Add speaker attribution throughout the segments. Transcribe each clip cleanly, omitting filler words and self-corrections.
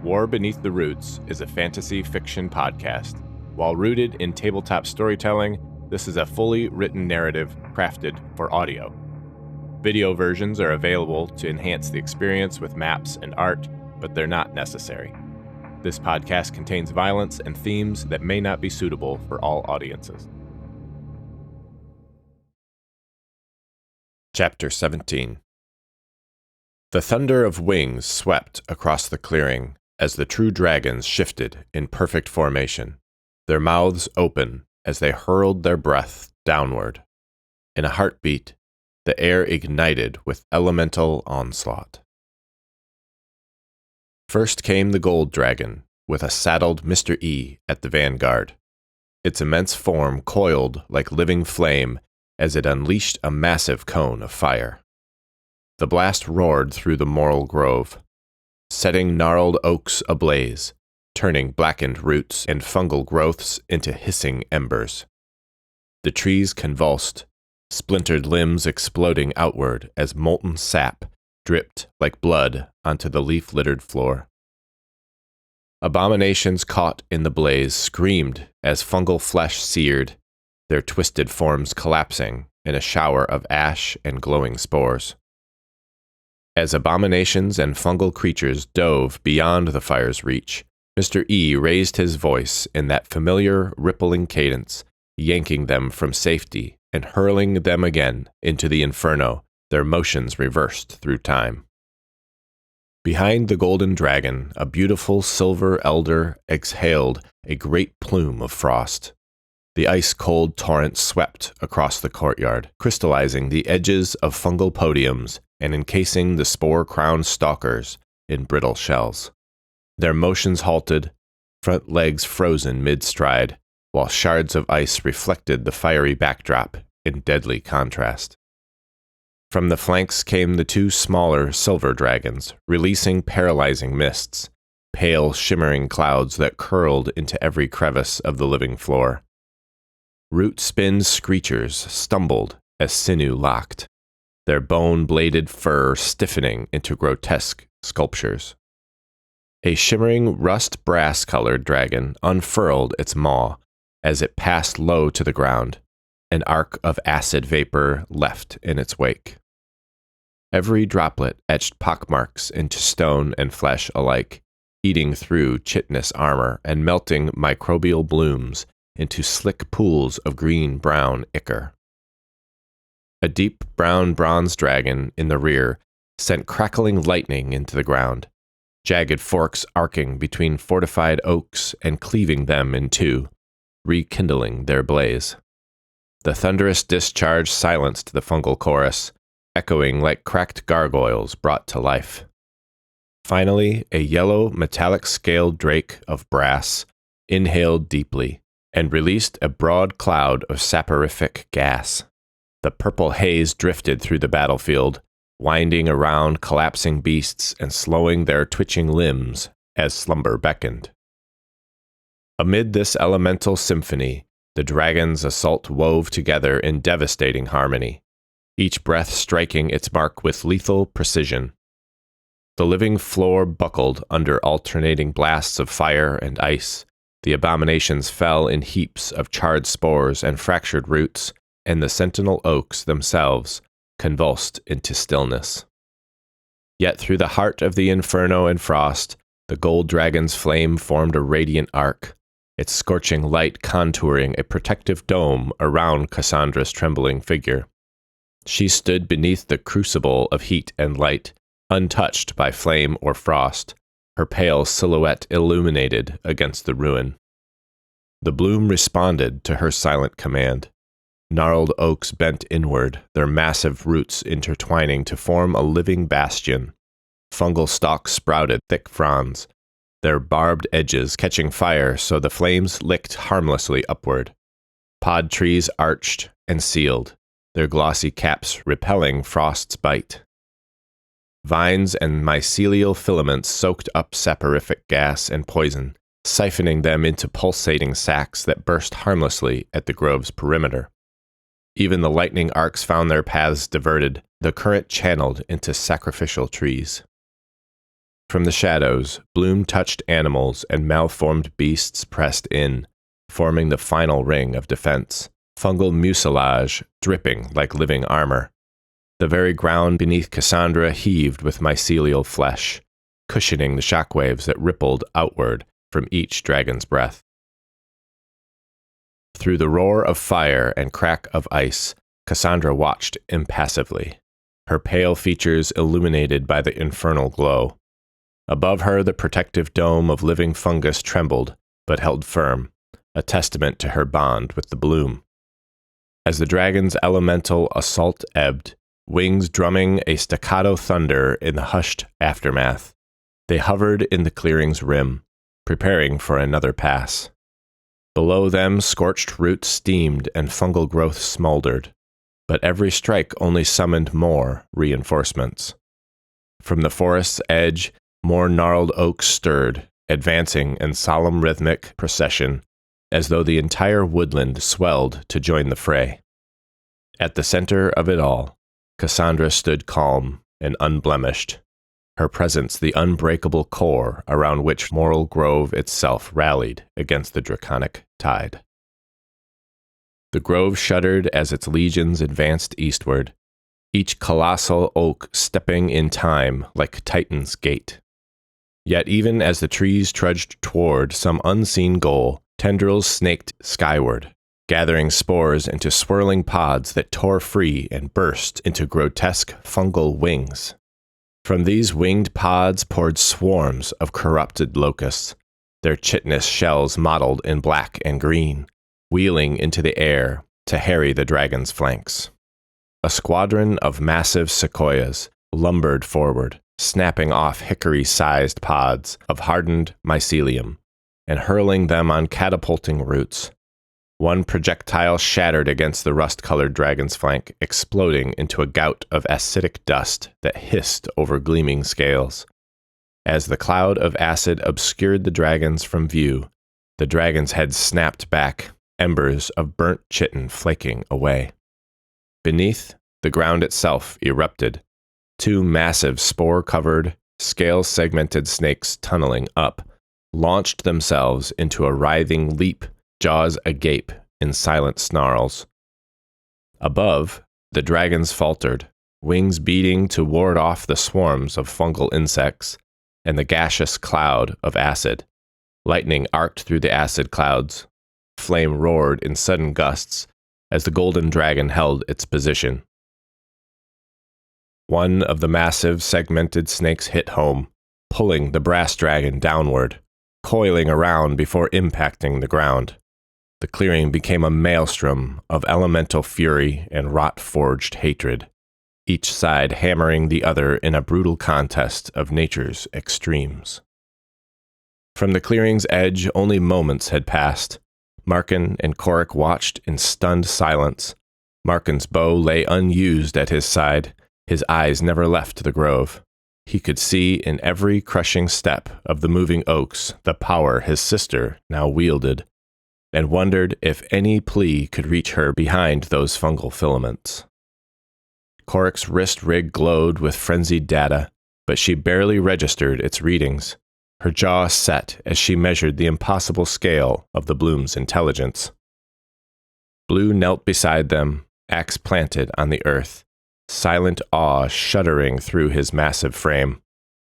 Speaker 1: War Beneath the Roots is a fantasy fiction podcast. While rooted in tabletop storytelling, this is a fully written narrative crafted for audio. Video versions are available to enhance the experience with maps and art, but they're not necessary. This podcast contains violence and themes that may not be suitable for all audiences. Chapter 17. The thunder of wings swept across the clearing as the true dragons shifted in perfect formation, their mouths open as they hurled their breath downward. In a heartbeat, the air ignited with elemental onslaught. First came the gold dragon, with a saddled Mr. E at the vanguard. Its immense form coiled like living flame as it unleashed a massive cone of fire. The blast roared through the moral grove, setting gnarled oaks ablaze, turning blackened roots and fungal growths into hissing embers. The trees convulsed, splintered limbs exploding outward as molten sap dripped like blood onto the leaf-littered floor. Abominations caught in the blaze screamed as fungal flesh seared, their twisted forms collapsing in a shower of ash and glowing spores. As abominations and fungal creatures dove beyond the fire's reach, Mr. E raised his voice in that familiar, rippling cadence, yanking them from safety and hurling them again into the inferno, their motions reversed through time. Behind the golden dragon, a beautiful silver elder exhaled a great plume of frost. The ice-cold torrent swept across the courtyard, crystallizing the edges of fungal podiums and encasing the spore-crowned stalkers in brittle shells. Their motions halted, front legs frozen mid-stride, while shards of ice reflected the fiery backdrop in deadly contrast. From the flanks came the two smaller silver dragons, releasing paralyzing mists, pale shimmering clouds that curled into every crevice of the living floor. Root-spinned screechers stumbled as sinew locked, their bone-bladed fur stiffening into grotesque sculptures. A shimmering rust-brass-colored dragon unfurled its maw as it passed low to the ground, an arc of acid vapor left in its wake. Every droplet etched pockmarks into stone and flesh alike, eating through chitinous armor and melting microbial blooms into slick pools of green-brown ichor. A deep brown bronze dragon in the rear sent crackling lightning into the ground, jagged forks arcing between fortified oaks and cleaving them in two, rekindling their blaze. The thunderous discharge silenced the fungal chorus, echoing like cracked gargoyles brought to life. Finally, a yellow metallic-scaled drake of brass inhaled deeply and released a broad cloud of saporific gas. The purple haze drifted through the battlefield, winding around collapsing beasts and slowing their twitching limbs as slumber beckoned. Amid this elemental symphony, the dragon's assault wove together in devastating harmony, each breath striking its mark with lethal precision. The living floor buckled under alternating blasts of fire and ice. The abominations fell in heaps of charred spores and fractured roots, and the sentinel oaks themselves convulsed into stillness. Yet through the heart of the inferno and frost, the gold dragon's flame formed a radiant arc, its scorching light contouring a protective dome around Cassandra's trembling figure. She stood beneath the crucible of heat and light, untouched by flame or frost, her pale silhouette illuminated against the ruin. The bloom responded to her silent command. Gnarled oaks bent inward, their massive roots intertwining to form a living bastion. Fungal stalks sprouted thick fronds, their barbed edges catching fire so the flames licked harmlessly upward. Pod trees arched and sealed, their glossy caps repelling frost's bite. Vines and mycelial filaments soaked up saporific gas and poison, siphoning them into pulsating sacs that burst harmlessly at the grove's perimeter. Even the lightning arcs found their paths diverted, the current channeled into sacrificial trees. from the shadows, bloom-touched animals and malformed beasts pressed in, forming the final ring of defense, fungal mucilage dripping like living armor. The very ground beneath Cassandra heaved with mycelial flesh, cushioning the shockwaves that rippled outward from each dragon's breath. Through the roar of fire and crack of ice, Cassandra watched impassively, her pale features illuminated by the infernal glow. Above her, the protective dome of living fungus trembled, but held firm, a testament to her bond with the bloom. As the dragon's elemental assault ebbed, wings drumming a staccato thunder in the hushed aftermath, they hovered in the clearing's rim, preparing for another pass. Below them, scorched roots steamed and fungal growth smoldered, but every strike only summoned more reinforcements. From the forest's edge, more gnarled oaks stirred, advancing in solemn rhythmic procession, as though the entire woodland swelled to join the fray. At the center of it all, Cassandra stood calm and unblemished, her presence the unbreakable core around which Moral Grove itself rallied against the draconic tide. The grove shuddered as its legions advanced eastward, each colossal oak stepping in time like Titan's gate. Yet even as the trees trudged toward some unseen goal, tendrils snaked skyward, gathering spores into swirling pods that tore free and burst into grotesque fungal wings. From these winged pods poured swarms of corrupted locusts, their chitinous shells mottled in black and green, wheeling into the air to harry the dragon's flanks. A squadron of massive sequoias lumbered forward, snapping off hickory-sized pods of hardened mycelium and hurling them on catapulting roots. One projectile shattered against the rust-colored dragon's flank, exploding into a gout of acidic dust that hissed over gleaming scales. As the cloud of acid obscured the dragons from view, the dragon's head snapped back, embers of burnt chitin flaking away. Beneath, the ground itself erupted, two massive spore-covered, scale-segmented snakes tunneling up, launched themselves into a writhing leap, jaws agape in silent snarls. Above, the dragons faltered, wings beating to ward off the swarms of fungal insects and the gaseous cloud of acid. Lightning arced through the acid clouds. Flame roared in sudden gusts as the golden dragon held its position. One of the massive segmented snakes hit home, pulling the brass dragon downward, coiling around before impacting the ground. The clearing became a maelstrom of elemental fury and rot-forged hatred, each side hammering the other in a brutal contest of nature's extremes. From the clearing's edge, only moments had passed. Markin and Korik watched in stunned silence. Markin's bow lay unused at his side. His eyes never left the grove. He could see in every crushing step of the moving oaks the power his sister now wielded, and wondered if any plea could reach her behind those fungal filaments. Korik's wrist rig glowed with frenzied data, but she barely registered its readings. Her jaw set as she measured the impossible scale of the bloom's intelligence. Blue knelt beside them, axe planted on the earth, silent awe shuddering through his massive frame.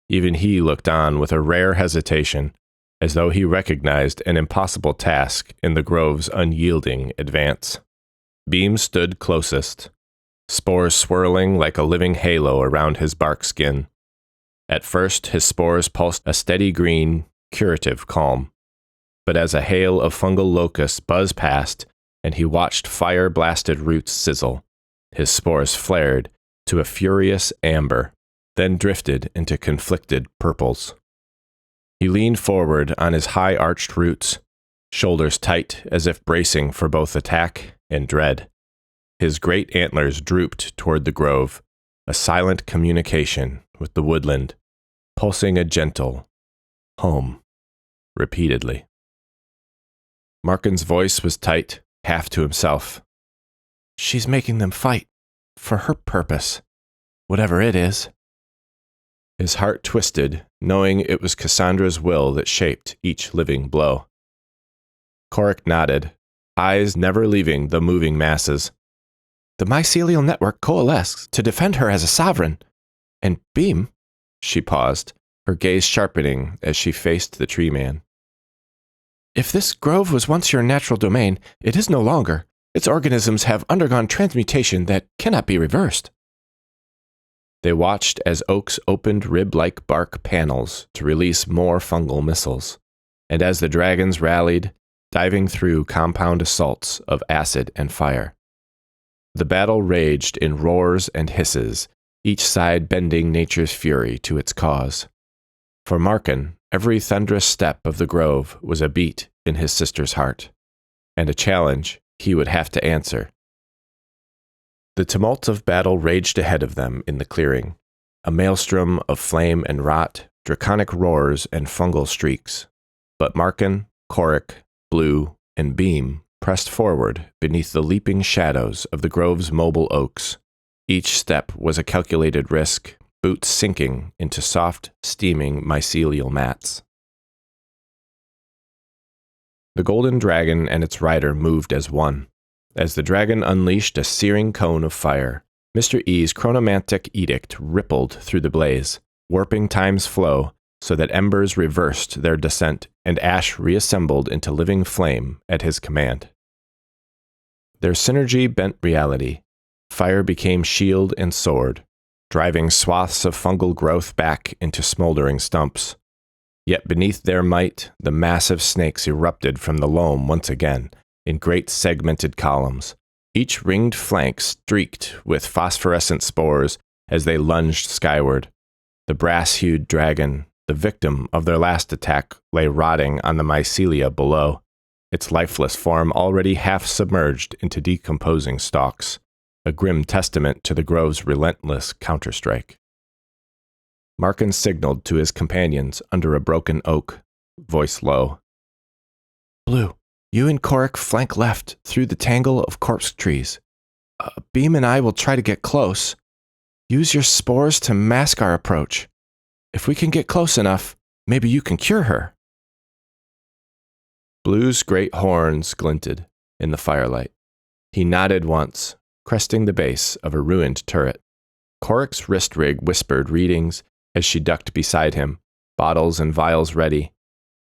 Speaker 1: Even he looked on with a rare hesitation, as though he recognized an impossible task in the grove's unyielding advance. Beam stood closest, spores swirling like a living halo around his bark skin. At first, his spores pulsed a steady green, curative calm. But as a hail of fungal locusts buzzed past, and he watched fire-blasted roots sizzle, his spores flared to a furious amber, then drifted into conflicted purples. He leaned forward on his high-arched roots, shoulders tight as if bracing for both attack and dread. His great antlers drooped toward the grove, a silent communication with the woodland, pulsing a gentle home repeatedly. Markin's voice was tight, half to himself. She's making them fight, for her purpose, whatever it is. His heart twisted, knowing it was Cassandra's will that shaped each living blow. Korik nodded, eyes never leaving the moving masses. The mycelial network coalesced to defend her as a sovereign. And Beam, she paused, her gaze sharpening as she faced the tree man. If this grove was once your natural domain, it is no longer. Its organisms have undergone transmutation that cannot be reversed. They watched as oaks opened rib-like bark panels to release more fungal missiles, and as the dragons rallied, diving through compound assaults of acid and fire. The battle raged in roars and hisses, each side bending nature's fury to its cause. For Markin, every thunderous step of the grove was a beat in his sister's heart, and a challenge he would have to answer. The tumult of battle raged ahead of them in the clearing, a maelstrom of flame and rot, draconic roars and fungal streaks. But Markin, Korik, Blue, and Beam pressed forward beneath the leaping shadows of the grove's mobile oaks. Each step was a calculated risk, boots sinking into soft, steaming mycelial mats. The golden dragon and its rider moved as one. As the dragon unleashed a searing cone of fire, Mr. E's chronomantic edict rippled through the blaze, warping time's flow so that embers reversed their descent and ash reassembled into living flame at his command. Their synergy bent reality. Fire became shield and sword, driving swaths of fungal growth back into smoldering stumps. Yet beneath their might, the massive snakes erupted from the loam once again, in great segmented columns, each ringed flank streaked with phosphorescent spores as they lunged skyward. The brass-hued dragon, the victim of their last attack, lay rotting on the mycelia below, its lifeless form already half submerged into decomposing stalks, a grim testament to the grove's relentless counterstrike. Markin signaled to his companions under a broken oak, voice low. Blue, you and Korik flank left through the tangle of corpse trees. Beam and I will try to get close. Use your spores to mask our approach. If we can get close enough, maybe you can cure her. Blue's great horns glinted in the firelight. He nodded once, cresting the base of a ruined turret. Korik's wrist rig whispered readings as she ducked beside him, bottles and vials ready.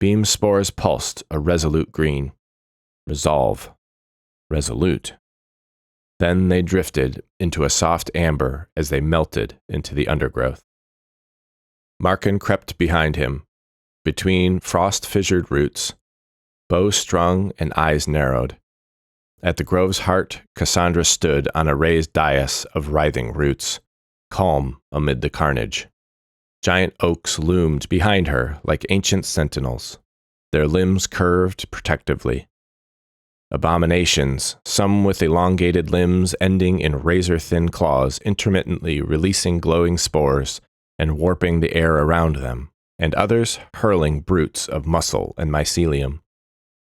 Speaker 1: Beam's spores pulsed a resolute green. Resolve. Resolute. Then they drifted into a soft amber as they melted into the undergrowth. Markin crept behind him, between frost-fissured roots, bow strung and eyes narrowed. At the grove's heart, Cassandra stood on a raised dais of writhing roots, calm amid the carnage. Giant oaks loomed behind her like ancient sentinels, their limbs curved protectively. Abominations, some with elongated limbs ending in razor-thin claws, intermittently releasing glowing spores and warping the air around them, and others hurling brutes of muscle and mycelium.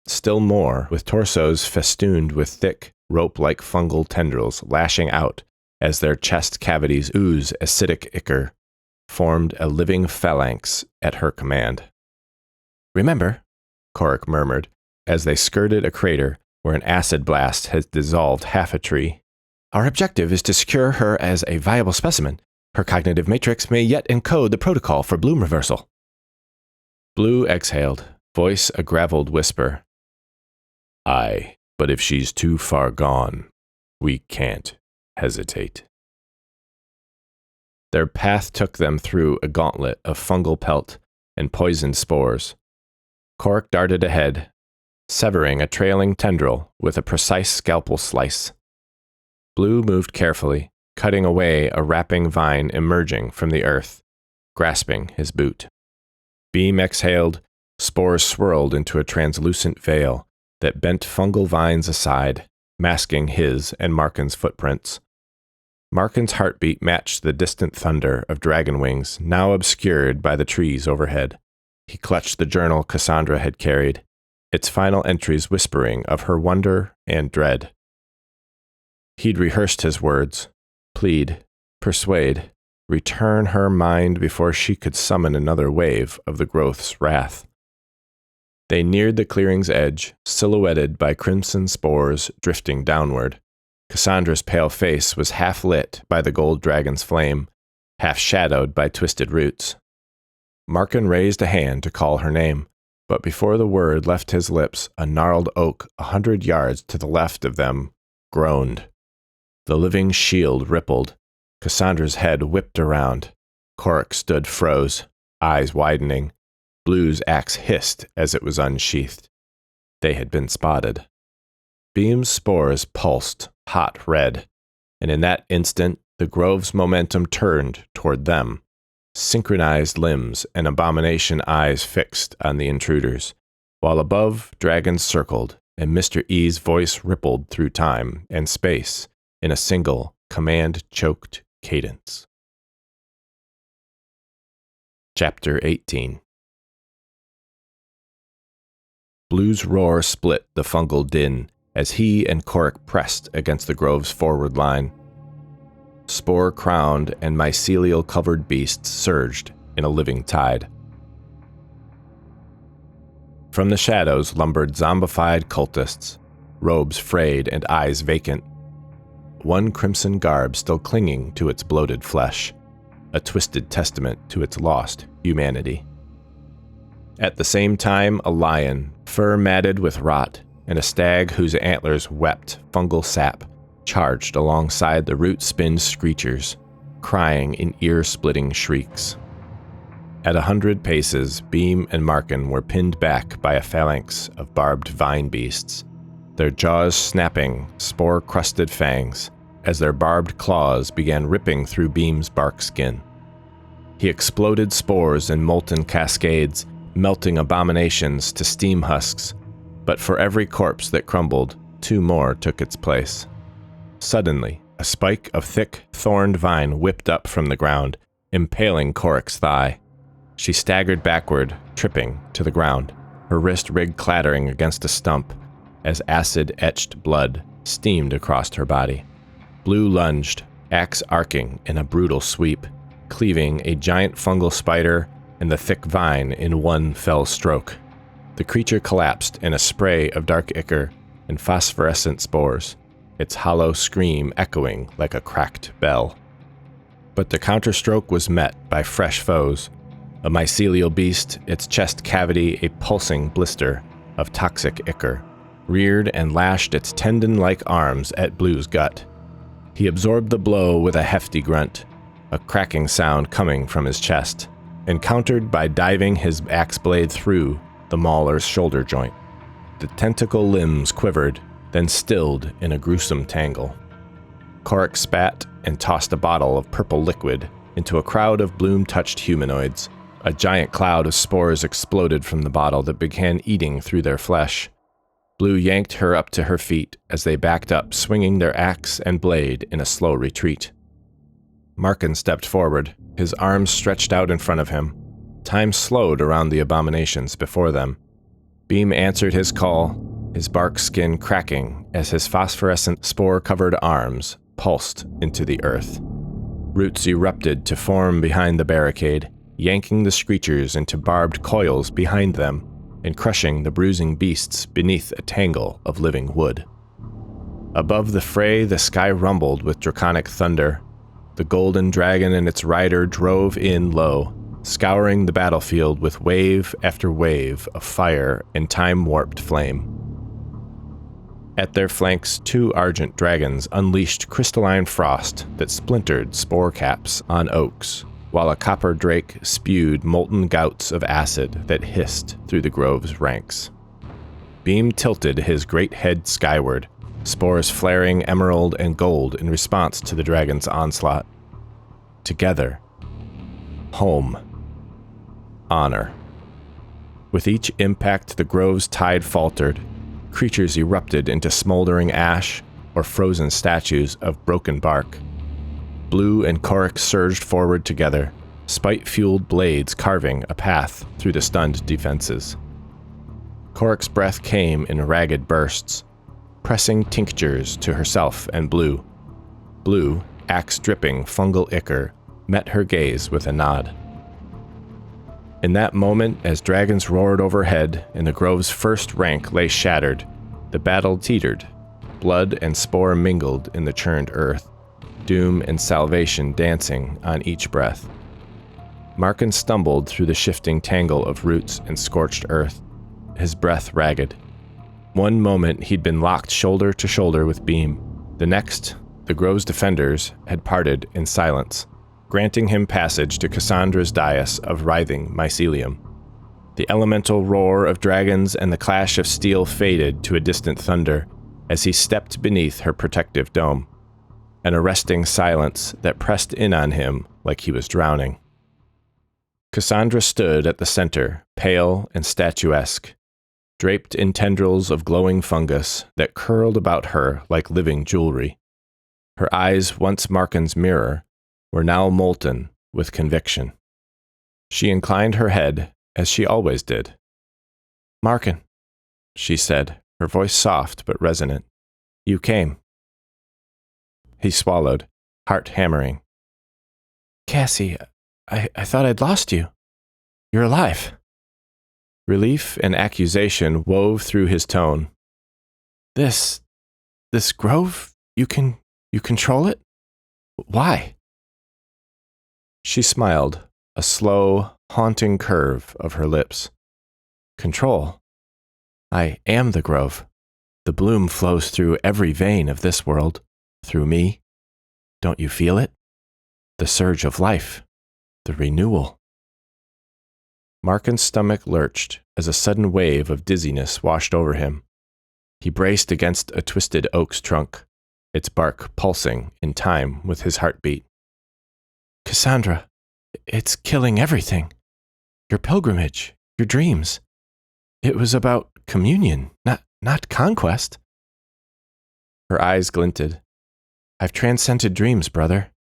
Speaker 1: Still more, with torsos festooned with thick, rope-like fungal tendrils lashing out as their chest cavities ooze acidic ichor, formed a living phalanx at her command. Remember, Korik murmured, as they skirted a crater where an acid blast had dissolved half a tree. Our objective is to secure her as a viable specimen. Her cognitive matrix may yet encode the protocol for bloom reversal. Blue exhaled, voice a graveled whisper. Aye, but if she's too far gone, we can't hesitate. Their path took them through a gauntlet of fungal pelt and poisoned spores. Korik darted ahead, severing a trailing tendril with a precise scalpel slice. Blue moved carefully, cutting away a wrapping vine emerging from the earth, grasping his boot. Beam exhaled, spores swirled into a translucent veil that bent fungal vines aside, masking his and Markin's footprints. Markin's heartbeat matched the distant thunder of dragon wings, now obscured by the trees overhead. He clutched the journal Cassandra had carried, its final entries whispering of her wonder and dread. He'd rehearsed his words, plead, persuade, return her mind before she could summon another wave of the growth's wrath. They neared the clearing's edge, silhouetted by crimson spores drifting downward. Cassandra's pale face was half lit by the gold dragon's flame, half shadowed by twisted roots. Markin raised a hand to call her name, but before the word left his lips, a gnarled oak 100 yards to the left of them groaned. The living shield rippled. Cassandra's head whipped around. Cork stood froze, eyes widening. Blue's axe hissed as it was unsheathed. They had been spotted. Beam's spores pulsed, hot red, and in that instant the grove's momentum turned toward them. Synchronized limbs and abomination eyes fixed on the intruders, while above dragons circled, and Mr. E's voice rippled through time and space in a single, command-choked cadence. Chapter 18. Blue's roar split the fungal din as he and Cork pressed against the grove's forward line. Spore-crowned and mycelial-covered beasts surged in a living tide. From the shadows lumbered zombified cultists, robes frayed and eyes vacant. One crimson garb still clinging to its bloated flesh, a twisted testament to its lost humanity. At the same time, a lion, fur matted with rot, and a stag whose antlers wept fungal sap, charged alongside the root-spinned screechers, crying in ear-splitting shrieks. At 100 paces, Beam and Markin were pinned back by a phalanx of barbed vine beasts, their jaws snapping spore-crusted fangs as their barbed claws began ripping through Beam's bark skin. He exploded spores in molten cascades, melting abominations to steam husks, but for every corpse that crumbled, 2 more took its place. Suddenly, a spike of thick, thorned vine whipped up from the ground, impaling Cork's thigh. She staggered backward, tripping to the ground, her wrist rig clattering against a stump as acid-etched blood steamed across her body. Blue lunged, axe arcing in a brutal sweep, cleaving a giant fungal spider and the thick vine in one fell stroke. The creature collapsed in a spray of dark ichor and phosphorescent spores, its hollow scream echoing like a cracked bell. But the counterstroke was met by fresh foes, a mycelial beast, its chest cavity a pulsing blister of toxic ichor, reared and lashed its tendon-like arms at Blue's gut. He absorbed the blow with a hefty grunt, a cracking sound coming from his chest, and countered by diving his axe blade through the mauler's shoulder joint. The tentacle limbs quivered, then stilled in a gruesome tangle. Cork spat and tossed a bottle of purple liquid into a crowd of bloom-touched humanoids. A giant cloud of spores exploded from the bottle that began eating through their flesh. Blue yanked her up to her feet as they backed up, swinging their axe and blade in a slow retreat. Markin stepped forward, his arms stretched out in front of him. Time slowed around the abominations before them. Beam answered his call, his bark skin cracking as his phosphorescent spore-covered arms pulsed into the earth. Roots erupted to form behind the barricade, yanking the screechers into barbed coils behind them and crushing the bruising beasts beneath a tangle of living wood. Above the fray, the sky rumbled with draconic thunder. The golden dragon and its rider drove in low, scouring the battlefield with wave after wave of fire and time-warped flame. At their flanks, 2 argent dragons unleashed crystalline frost that splintered spore caps on oaks, while a copper drake spewed molten gouts of acid that hissed through the grove's ranks. Beam tilted his great head skyward, spores flaring emerald and gold in response to the dragon's onslaught. Together. Home. Honor. With each impact, the grove's tide faltered. Creatures erupted into smoldering ash or frozen statues of broken bark. Blue and Cork surged forward together, spite-fueled blades carving a path through the stunned defenses. Cork's breath came in ragged bursts, pressing tinctures to herself and Blue. Blue, axe-dripping fungal ichor, met her gaze with a nod. In that moment, as dragons roared overhead and the grove's first rank lay shattered, the battle teetered. Blood and spore mingled in the churned earth, doom and salvation dancing on each breath. Markin stumbled through the shifting tangle of roots and scorched earth, his breath ragged. One moment he'd been locked shoulder to shoulder with Beam. The next, the grove's defenders had parted in silence, granting him passage to Cassandra's dais of writhing mycelium. The elemental roar of dragons and the clash of steel faded to a distant thunder as he stepped beneath her protective dome, an arresting silence that pressed in on him like he was drowning. Cassandra stood at the center, pale and statuesque, draped in tendrils of glowing fungus that curled about her like living jewelry. Her eyes, once Markin's mirror, were now molten with conviction. She inclined her head, as she always did. "Markin," she said, her voice soft but resonant. "You came." He swallowed, heart hammering. "Cassie, I thought I'd lost you. You're alive." Relief and accusation wove through his tone. This grove, you control it? Why?" She smiled, a slow, haunting curve of her lips. "Control? I am the grove. The bloom flows through every vein of this world, through me. Don't you feel it? The surge of life, the renewal." Markin's stomach lurched as a sudden wave of dizziness washed over him. He braced against a twisted oak's trunk, its bark pulsing in time with his heartbeat. "Cassandra, it's killing everything. Your pilgrimage, your dreams. It was about communion, not conquest." Her eyes glinted. "I've transcended dreams, brother.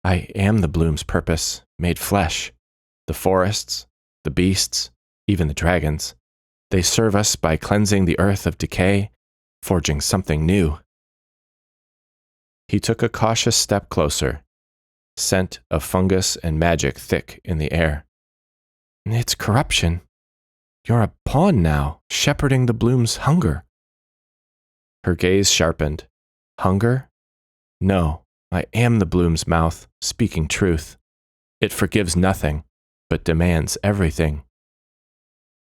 Speaker 1: I am the bloom's purpose, made flesh. The forests, the beasts, even the dragons. They serve us by cleansing the earth of decay, forging something new." He took a cautious step closer, scent of fungus and magic thick in the air. "It's corruption. You're a pawn now, shepherding the bloom's hunger." Her gaze sharpened. "Hunger? No, I am the bloom's mouth, speaking truth. It forgives nothing, but demands everything.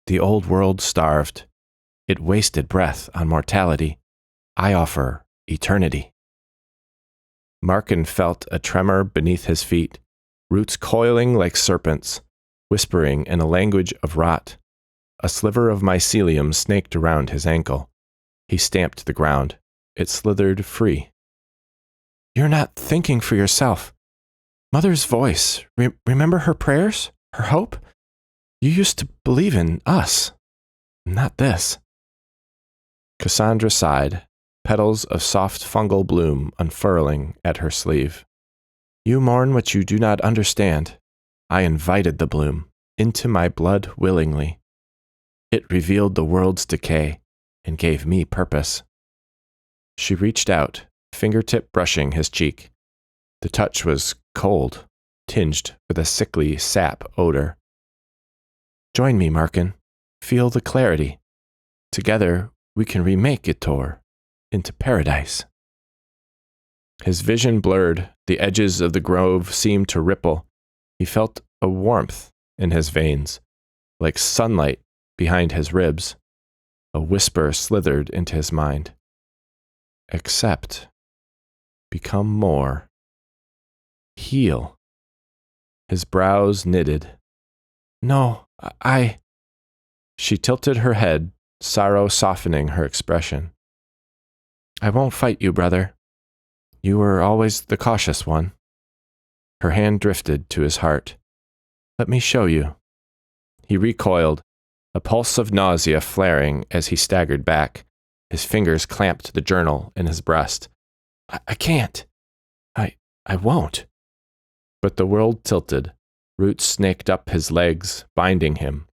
Speaker 1: The old world starved. It wasted breath on mortality. I offer eternity." Markin felt a tremor beneath his feet, roots coiling like serpents, whispering in a language of rot. A sliver of mycelium snaked around his ankle. He stamped the ground. It slithered free. "You're not thinking for yourself. Mother's voice, remember her prayers? Her hope? You used to believe in us, not this." Cassandra sighed, petals of soft fungal bloom unfurling at her sleeve. "You mourn what you do not understand. I invited the bloom into my blood willingly. It revealed the world's decay and gave me purpose." She reached out, fingertip brushing his cheek. The touch was cold, tinged with a sickly sap odor. "Join me, Markin. Feel the clarity. Together, we can remake Itor into paradise." His vision blurred, the edges of the grove seemed to ripple. He felt a warmth in his veins, like sunlight behind his ribs. A whisper slithered into his mind. "Accept. Become more. Heal." His brows knitted. "No, I..." She tilted her head, sorrow softening her expression. "I won't fight you, brother. You were always the cautious one." Her hand drifted to his heart. "Let me show you." He recoiled, a pulse of nausea flaring as he staggered back. His fingers clamped the journal in his breast. I can't. I won't." But the world tilted. Roots snaked up his legs, binding him.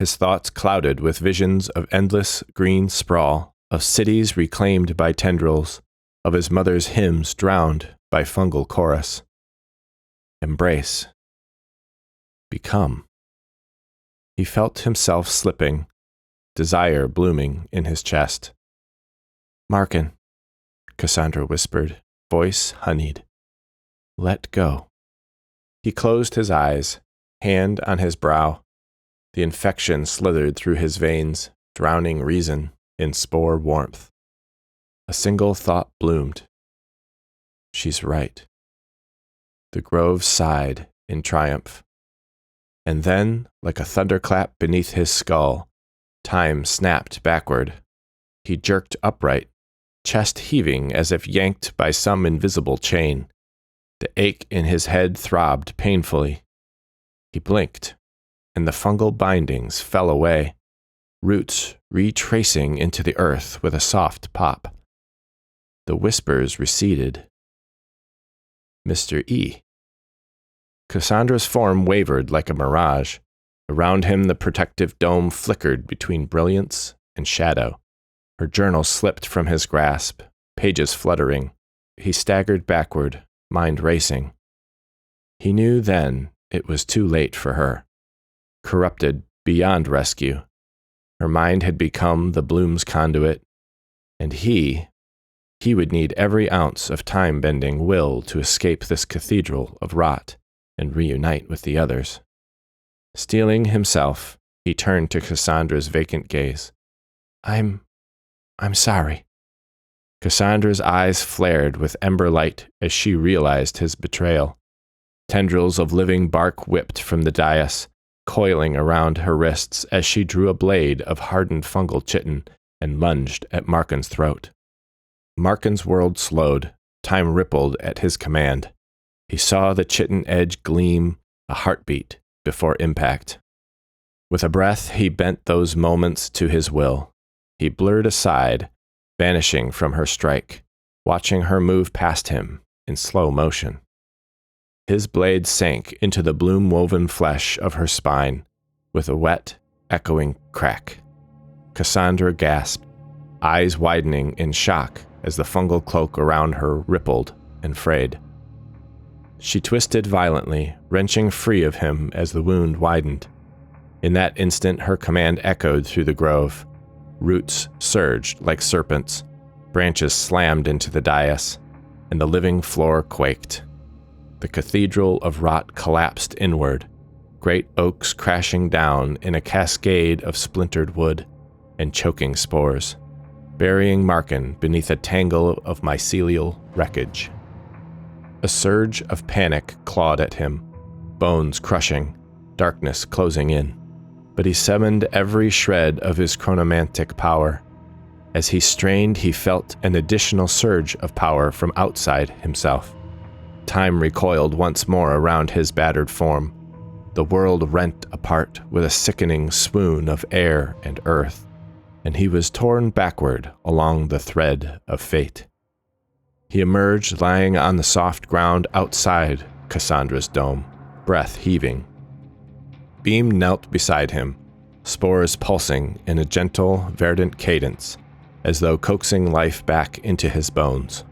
Speaker 1: His thoughts clouded with visions of endless green sprawl, of cities reclaimed by tendrils, of his mother's hymns drowned by fungal chorus. embrace, become. He felt himself slipping, desire blooming in his chest. "Markin," Cassandra whispered, voice honeyed. "Let go." He closed his eyes, hand on his brow. The infection slithered through his veins, drowning reason in spore warmth. A single thought bloomed. She's right. The grove sighed in triumph. And then, like a thunderclap beneath his skull, time snapped backward. He jerked upright, chest heaving as if yanked by some invisible chain. The ache in his head throbbed painfully. He blinked, and the fungal bindings fell away, roots retracing into the earth with a soft pop. The whispers receded. "Mr. E." Cassandra's form wavered like a mirage. Around him the protective dome flickered between brilliance and shadow. Her journal slipped from his grasp, pages fluttering. He staggered backward, mind racing. He knew then it was too late for her. Corrupted beyond rescue. Her mind had become the Bloom's conduit, and he would need every ounce of time-bending will to escape this cathedral of rot and reunite with the others. Steeling himself, he turned to Cassandra's vacant gaze. I'm sorry." Cassandra's eyes flared with ember light as she realized his betrayal. Tendrils of living bark whipped from the dais, coiling around her wrists as she drew a blade of hardened fungal chitin and lunged at Markin's throat. Markin's world slowed, time rippled at his command. He saw the chitin edge gleam, a heartbeat before impact. With a breath, he bent those moments to his will. He blurred aside, vanishing from her strike, watching her move past him in slow motion. His blade sank into the bloom-woven flesh of her spine with a wet, echoing crack. Cassandra gasped, eyes widening in shock as the fungal cloak around her rippled and frayed. She twisted violently, wrenching free of him as the wound widened. In that instant, her command echoed through the grove. Roots surged like serpents, branches slammed into the dais, and the living floor quaked. The cathedral of rot collapsed inward, great oaks crashing down in a cascade of splintered wood and choking spores, burying Markin beneath a tangle of mycelial wreckage. A surge of panic clawed at him, bones crushing, darkness closing in. But he summoned every shred of his chronomantic power. As he strained, he felt an additional surge of power from outside himself. Time recoiled once more around his battered form. The world rent apart with a sickening swoon of air and earth, and he was torn backward along the thread of fate. He emerged lying on the soft ground outside Cassandra's dome, breath heaving. Beam knelt beside him, spores pulsing in a gentle, verdant cadence, as though coaxing life back into his bones.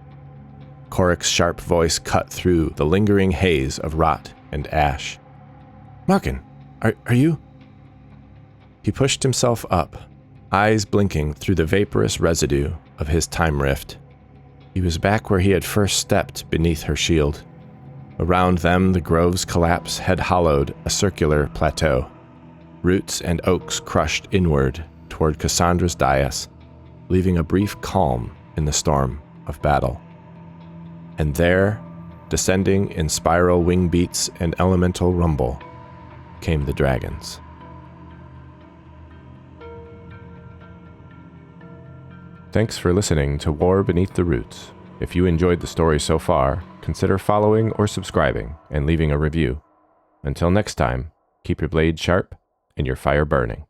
Speaker 1: Coric's sharp voice cut through the lingering haze of rot and ash. "Markin, are you?" He pushed himself up, eyes blinking through the vaporous residue of his time rift. He was back where he had first stepped beneath her shield. Around them, the grove's collapse had hollowed a circular plateau. Roots and oaks crushed inward toward Cassandra's dais, leaving a brief calm in the storm of battle. And there, descending in spiral wing beats and elemental rumble, came the dragons. Thanks for listening to War Beneath the Roots. If you enjoyed the story so far, consider following or subscribing and leaving a review. Until next time, keep your blade sharp and your fire burning.